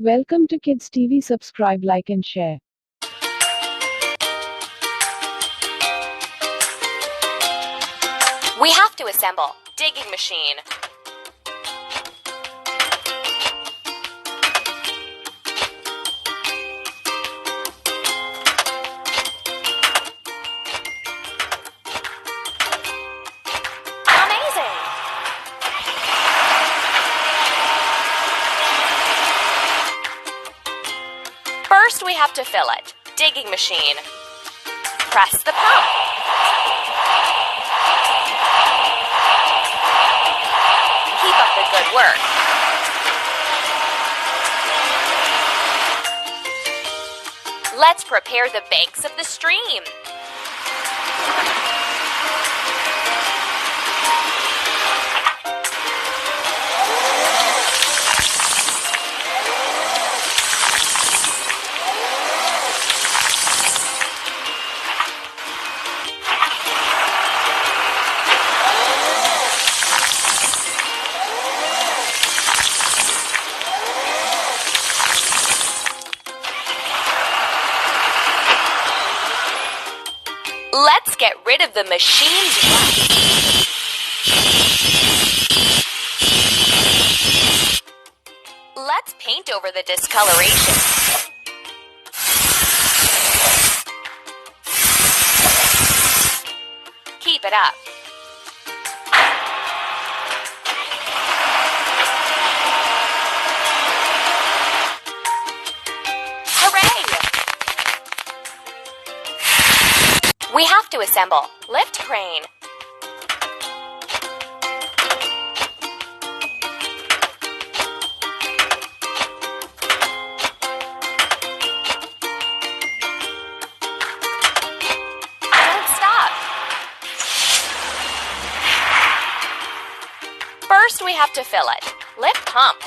Welcome to Kids TV. Subscribe, like, and share. We have to assemble digging machine. Amazing! First, we have to fill it. Digging machine. Press the pump. Keep up the good work. Let's prepare the banks of the stream. Let's get rid of the machine's rust. Let's paint over the discoloration. Keep it up. We have to assemble lift crane. Don't stop. First, we have to fill it. Lift pump.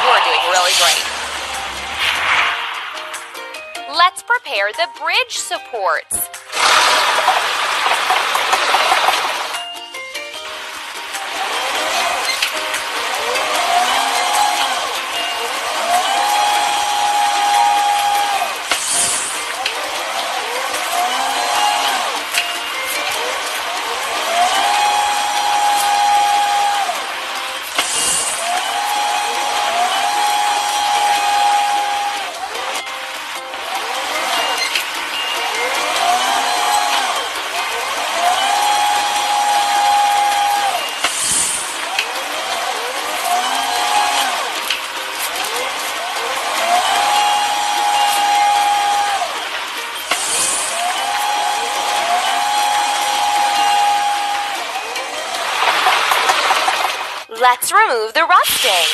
You're doing really great. Let's prepare the bridge supports. Let's remove the rusting.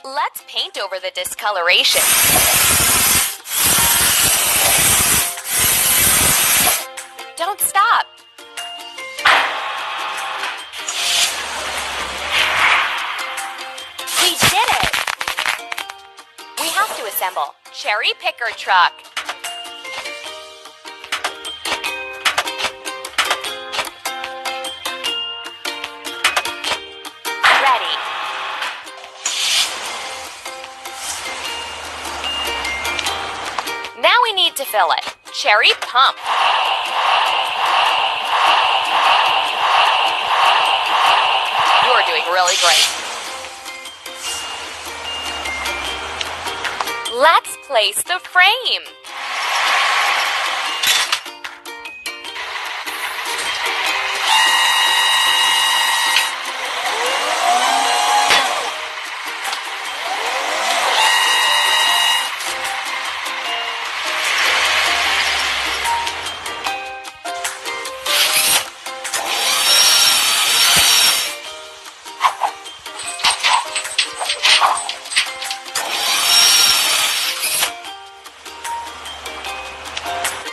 Let's paint over the discoloration. Don't stop. We did it! We have to assemble cherry picker truck. Now we need to fill it. Cherry pump. You're doing really great. Let's place the frame.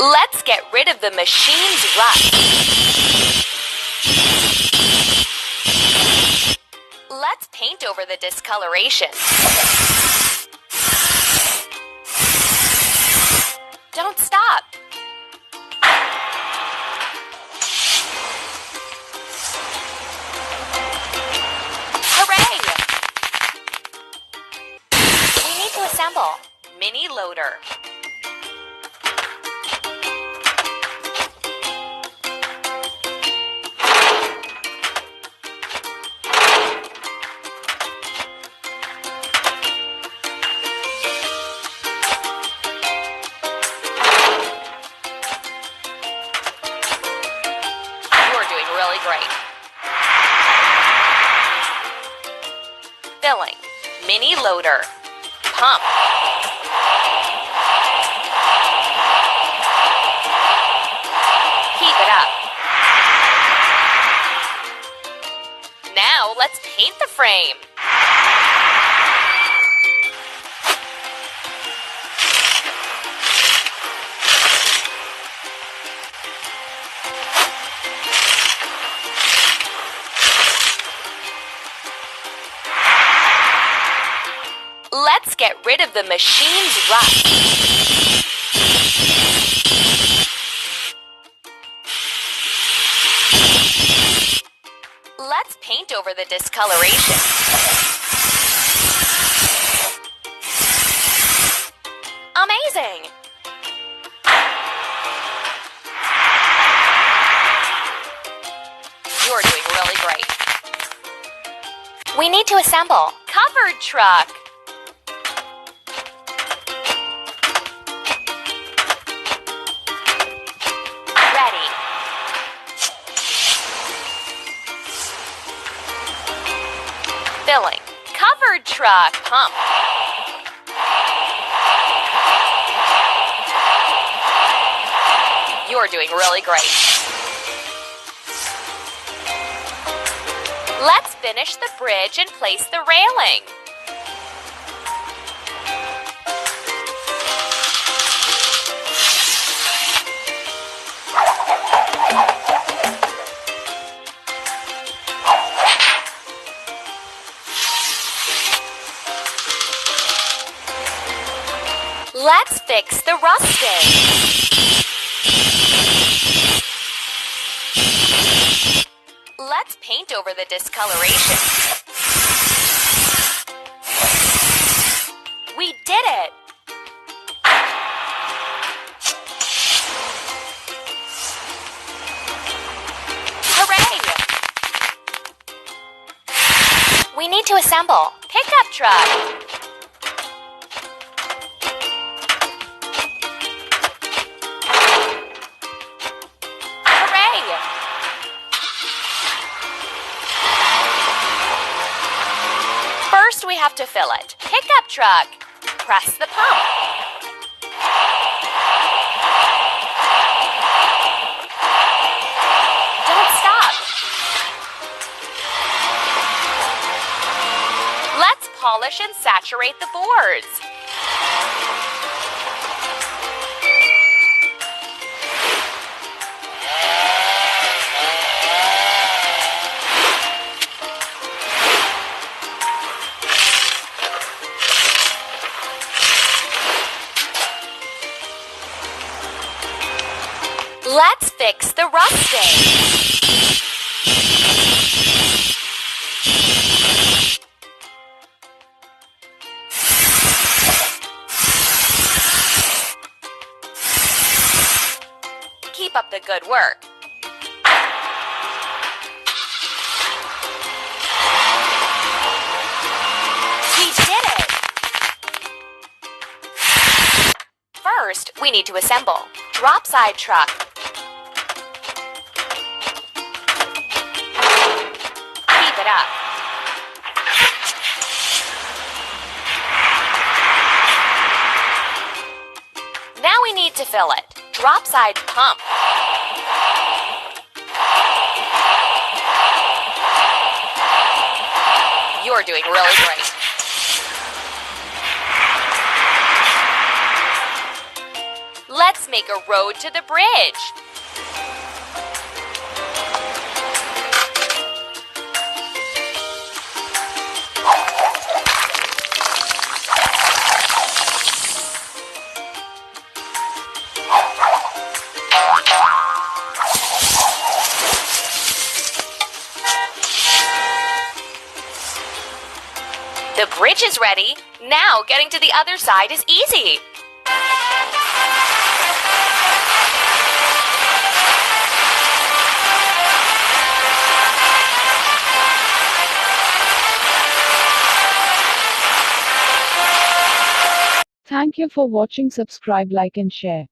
Let's get rid of the machine's rust. Let's paint over the discoloration. Don't stop. louder. You're doing really great. Filling. Mini loader. Pump. Keep it up. Now let's paint the frame. Let's get rid of the machine's rust. Let's paint over the discoloration. Amazing! You're doing really great. We need to assemble. Covered truck. Ready. Filling. Covered truck. Pump. You're doing really great. Let's finish the bridge and place the railing. Let's fix the rusting. Let's paint over the discoloration. We did it! Hooray! We need to assemble. Pickup truck. First, we have to fill it. Pickup truck. Press the pump. Don't stop. Let's polish and saturate the boards. Let's fix the rusting. Keep up the good work. We did it! First, we need to assemble. Drop side truck. Keep it up. Now we need to fill it. Drop side pump. You're doing really great. Let's make a road to the bridge. The bridge is ready. Now getting to the other side is easy. Thank you for watching. Subscribe, like, and share.